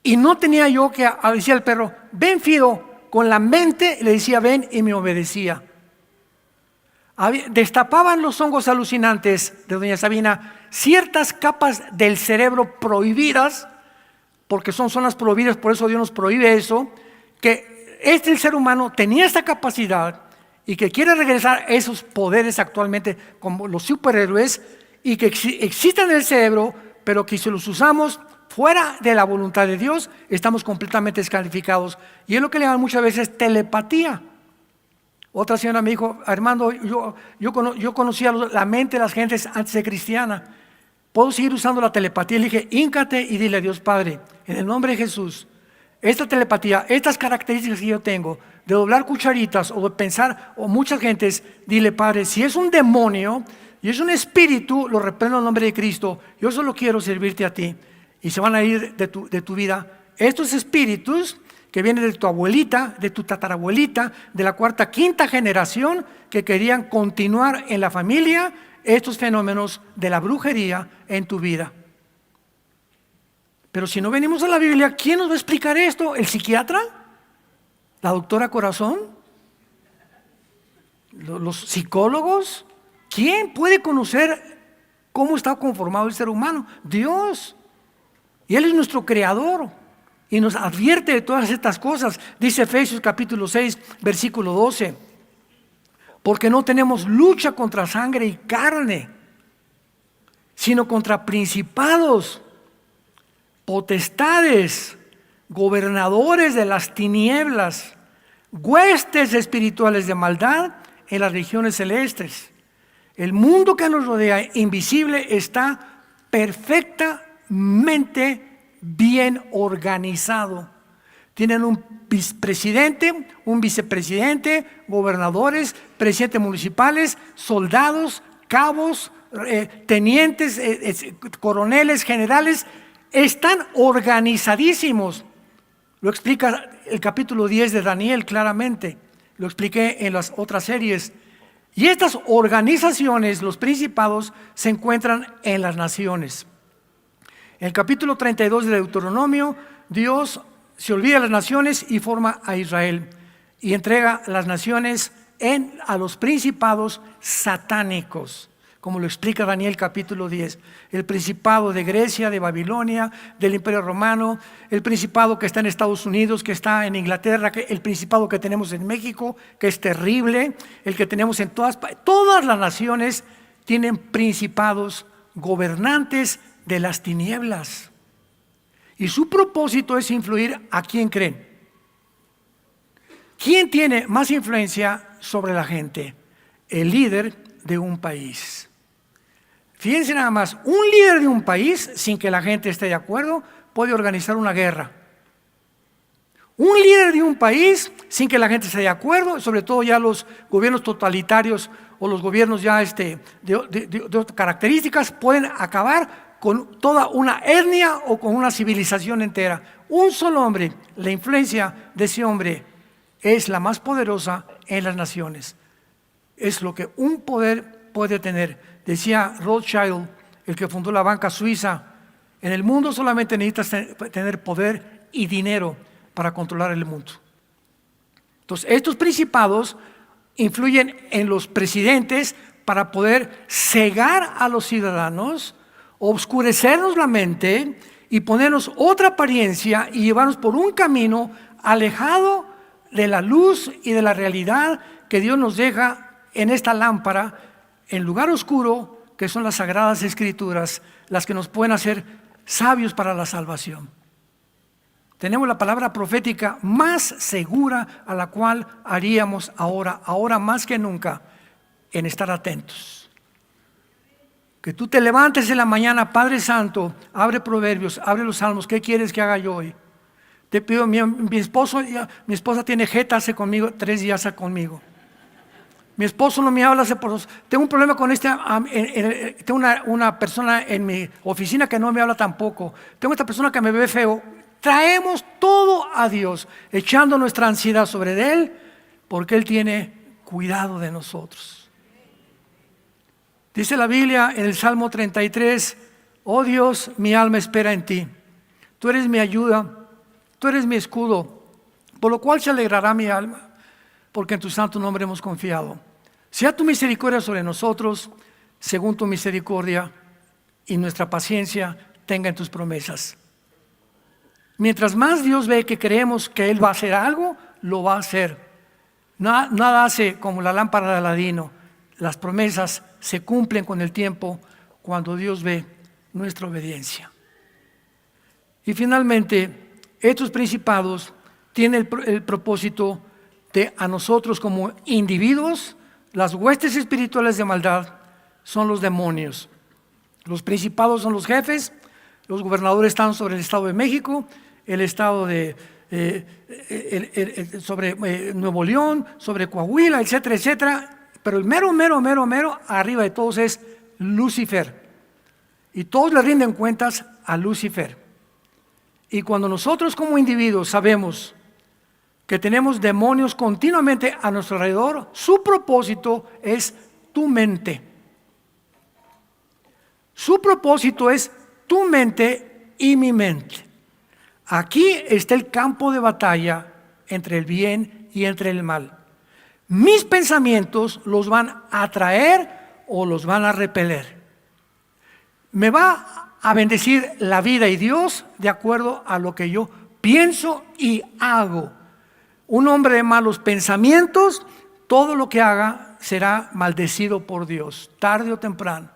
y no tenía yo que decía al perro, ven Fido, con la mente le decía ven y me obedecía. Destapaban los hongos alucinantes de doña Sabina ciertas capas del cerebro prohibidas porque son zonas prohibidas, por eso Dios nos prohíbe eso, que el ser humano tenía esta capacidad y que quiere regresar esos poderes actualmente como los superhéroes y que existen en el cerebro, pero que si los usamos fuera de la voluntad de Dios, estamos completamente descalificados. Y es lo que le llaman muchas veces telepatía. Otra señora me dijo: Armando, yo conocía la mente de las gentes antes de cristiana. ¿Puedo seguir usando la telepatía? Le dije: híncate y dile a Dios Padre, en el nombre de Jesús, esta telepatía, estas características que yo tengo, de doblar cucharitas o de pensar, o muchas gentes, dile: Padre, si es un demonio y es un espíritu, lo reprendo en el nombre de Cristo. Yo solo quiero servirte a ti. Y se van a ir de tu vida estos espíritus que vienen de tu abuelita, de tu tatarabuelita, de la cuarta, quinta generación, que querían continuar en la familia estos fenómenos de la brujería en tu vida. Pero si no venimos a la Biblia, ¿quién nos va a explicar esto? ¿El psiquiatra? ¿La doctora Corazón? ¿Los psicólogos? ¿Quién puede conocer cómo está conformado el ser humano? Dios. Y Él es nuestro creador y nos advierte de todas estas cosas. Dice Efesios capítulo 6, versículo 12: porque no tenemos lucha contra sangre y carne, sino contra principados, potestades, gobernadores de las tinieblas, huestes espirituales de maldad en las regiones celestes. El mundo que nos rodea, invisible, está perfectamente bien organizado. Tienen un presidente, un vicepresidente, gobernadores, presidentes municipales, soldados, cabos, tenientes, coroneles, generales. Están organizadísimos. Lo explica el capítulo 10 de Daniel claramente. Lo expliqué en las otras series. Y estas organizaciones, los principados, se encuentran en las naciones. En el capítulo 32 de Deuteronomio, Dios se olvida de las naciones y forma a Israel y entrega las naciones a los principados satánicos, como lo explica Daniel capítulo 10. El principado de Grecia, de Babilonia, del Imperio Romano, el principado que está en Estados Unidos, que está en Inglaterra, el principado que tenemos en México, que es terrible, el que tenemos en todas las naciones tienen principados, gobernantes de las tinieblas. Y su propósito es influir a quién creen. ¿Quién tiene más influencia sobre la gente? El líder de un país. Fíjense nada más, un líder de un país, sin que la gente esté de acuerdo, puede organizar una guerra. Un líder de un país, sin que la gente esté de acuerdo, sobre todo ya los gobiernos totalitarios o los gobiernos ya de otras características, pueden acabar con toda una etnia o con una civilización entera. Un solo hombre, la influencia de ese hombre es la más poderosa en las naciones. Es lo que un poder puede tener. Decía Rothschild, el que fundó la banca suiza: en el mundo solamente necesitas tener poder y dinero para controlar el mundo. Entonces, estos principados influyen en los presidentes para poder cegar a los ciudadanos, obscurecernos la mente y ponernos otra apariencia y llevarnos por un camino alejado de la luz y de la realidad que Dios nos deja en esta lámpara, en lugar oscuro, que son las Sagradas Escrituras, las que nos pueden hacer sabios para la salvación. Tenemos la palabra profética más segura a la cual haríamos ahora más que nunca, en estar atentos. Que tú te levantes en la mañana: Padre Santo, abre Proverbios, abre los Salmos, ¿qué quieres que haga yo hoy? Te pido, mi esposa tiene jeta hace conmigo 3 días conmigo. Mi esposo no me habla tengo un problema con tengo una persona en mi oficina que no me habla tampoco. Tengo esta persona que me ve feo. Traemos todo a Dios, echando nuestra ansiedad sobre Él, porque Él tiene cuidado de nosotros. Dice la Biblia en el Salmo 33: oh Dios, mi alma espera en ti. Tú eres mi ayuda, tú eres mi escudo, por lo cual se alegrará mi alma, porque en tu santo nombre hemos confiado. Sea tu misericordia sobre nosotros, según tu misericordia, y nuestra paciencia tenga en tus promesas. Mientras más Dios ve que creemos que Él va a hacer algo, lo va a hacer. Nada hace como la lámpara de Aladino. Las promesas se cumplen con el tiempo cuando Dios ve nuestra obediencia. Y finalmente, estos principados tienen el propósito de a nosotros como individuos, las huestes espirituales de maldad son los demonios. Los principados son los jefes, los gobernadores están sobre el Estado de México, el Estado de sobre Nuevo León, sobre Coahuila, etcétera, etcétera. Pero el mero arriba de todos es Lucifer. Y todos le rinden cuentas a Lucifer. Y cuando nosotros como individuos sabemos que tenemos demonios continuamente a nuestro alrededor, su propósito es tu mente. Su propósito es tu mente y mi mente. Aquí está el campo de batalla entre el bien y entre el mal. Mis pensamientos los van a atraer o los van a repeler. Me va a bendecir la vida y Dios de acuerdo a lo que yo pienso y hago. Un hombre de malos pensamientos, todo lo que haga será maldecido por Dios, tarde o temprano.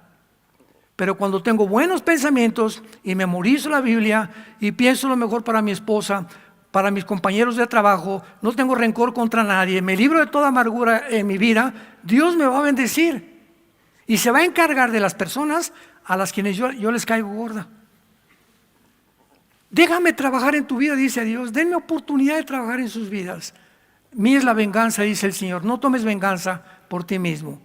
Pero cuando tengo buenos pensamientos y memorizo la Biblia y pienso lo mejor para mi esposa, para mis compañeros de trabajo, no tengo rencor contra nadie, me libro de toda amargura en mi vida, Dios me va a bendecir. Y se va a encargar de las personas a las quienes yo les caigo gorda. Déjame trabajar en tu vida, dice Dios, denme oportunidad de trabajar en sus vidas. Mía es la venganza, dice el Señor, no tomes venganza por ti mismo.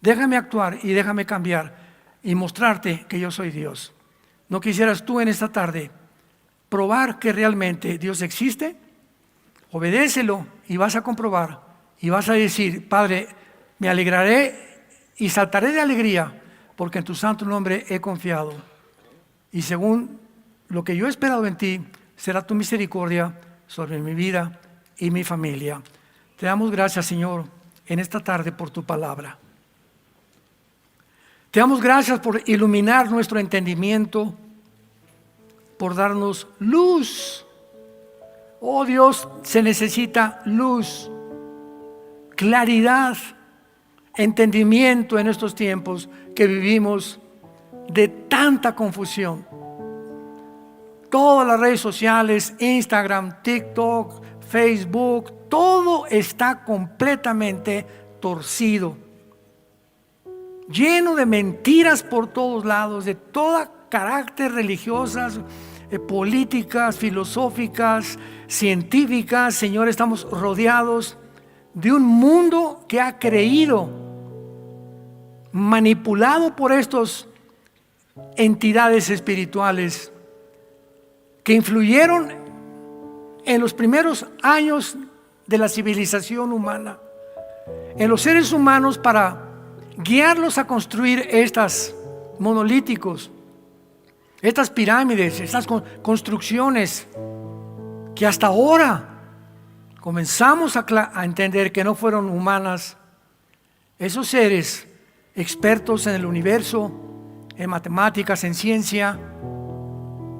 Déjame actuar y déjame cambiar y mostrarte que yo soy Dios. ¿No quisieras tú en esta tarde probar que realmente Dios existe? Obedécelo y vas a comprobar y vas a decir: Padre, me alegraré y saltaré de alegría porque en tu santo nombre he confiado. Y según lo que yo he esperado en ti, será tu misericordia sobre mi vida y mi familia. Te damos gracias, Señor, en esta tarde por tu palabra. Te damos gracias por iluminar nuestro entendimiento, por darnos luz. Oh Dios, se necesita luz, claridad, entendimiento en estos tiempos que vivimos de tanta confusión. Todas las redes sociales, Instagram, TikTok, Facebook, todo está completamente torcido, lleno de mentiras por todos lados, de todo carácter, religiosas, políticas, filosóficas, científicas. Señor, estamos rodeados de un mundo que ha creído, manipulado por estas entidades espirituales que influyeron en los primeros años de la civilización humana, en los seres humanos, para guiarlos a construir estas monolíticos, estas pirámides, estas construcciones que hasta ahora comenzamos a entender que no fueron humanas. Esos seres expertos en el universo, en matemáticas, en ciencia,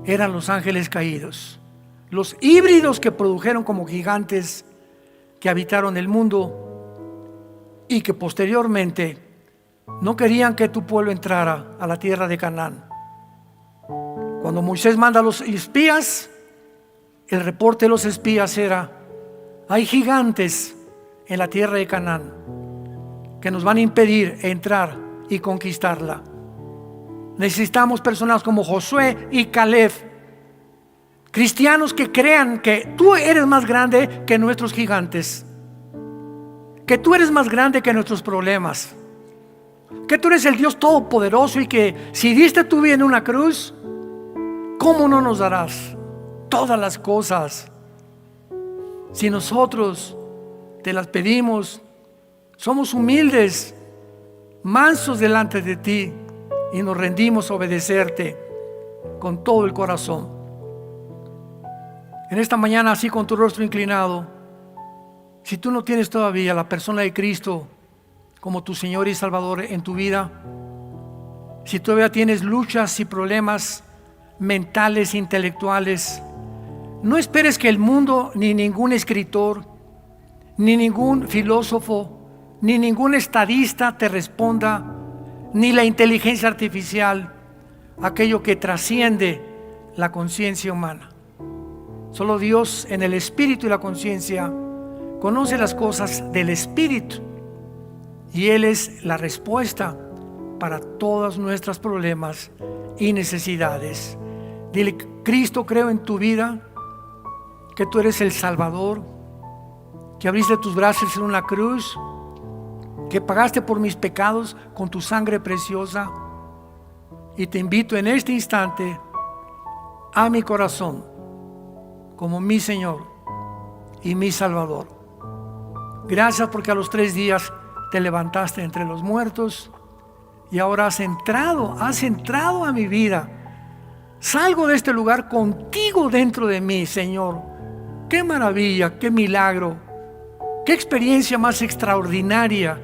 eran los ángeles caídos, los híbridos que produjeron como gigantes que habitaron el mundo y que posteriormente no querían que tu pueblo entrara a la tierra de Canaán. Cuando Moisés manda a los espías, el reporte de los espías era: hay gigantes en la tierra de Canaán que nos van a impedir entrar y conquistarla. Necesitamos personas como Josué y Caleb, cristianos que crean que tú eres más grande que nuestros gigantes, que tú eres más grande que nuestros problemas, que tú eres el Dios todopoderoso y que si diste tu vida en una cruz, ¿cómo no nos darás todas las cosas? Si nosotros te las pedimos, somos humildes, mansos delante de ti y nos rendimos a obedecerte con todo el corazón. En esta mañana, así con tu rostro inclinado, si tú no tienes todavía la persona de Cristo como tu Señor y Salvador en tu vida, si todavía tienes luchas y problemas mentales, intelectuales, No esperes que el mundo, ni ningún escritor, ni ningún filósofo, ni ningún estadista te responda, ni la inteligencia artificial, aquello que trasciende la conciencia humana. Solo Dios, en el espíritu y la conciencia, conoce las cosas del espíritu, y Él es la respuesta para todos nuestros problemas y necesidades. Dile: Cristo, creo en tu vida, que tú eres el Salvador, que abriste tus brazos en una cruz, que pagaste por mis pecados con tu sangre preciosa, y te invito en este instante a mi corazón como mi Señor y mi Salvador. Gracias porque a los 3 días te levantaste entre los muertos y ahora has entrado a mi vida. Salgo de este lugar contigo dentro de mí, Señor. Qué maravilla, qué milagro, qué experiencia más extraordinaria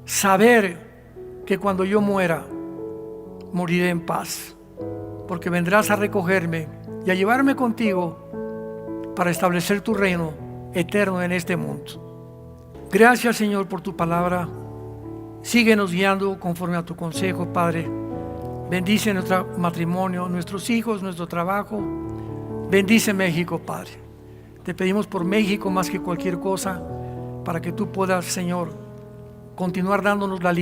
saber que cuando yo muera, moriré en paz, porque vendrás a recogerme y a llevarme contigo para establecer tu reino eterno en este mundo. Gracias, Señor, por tu palabra. Síguenos guiando conforme a tu consejo, Padre. Bendice nuestro matrimonio, nuestros hijos, nuestro trabajo. Bendice México, Padre. Te pedimos por México más que cualquier cosa, para que tú puedas, Señor, continuar dándonos la libertad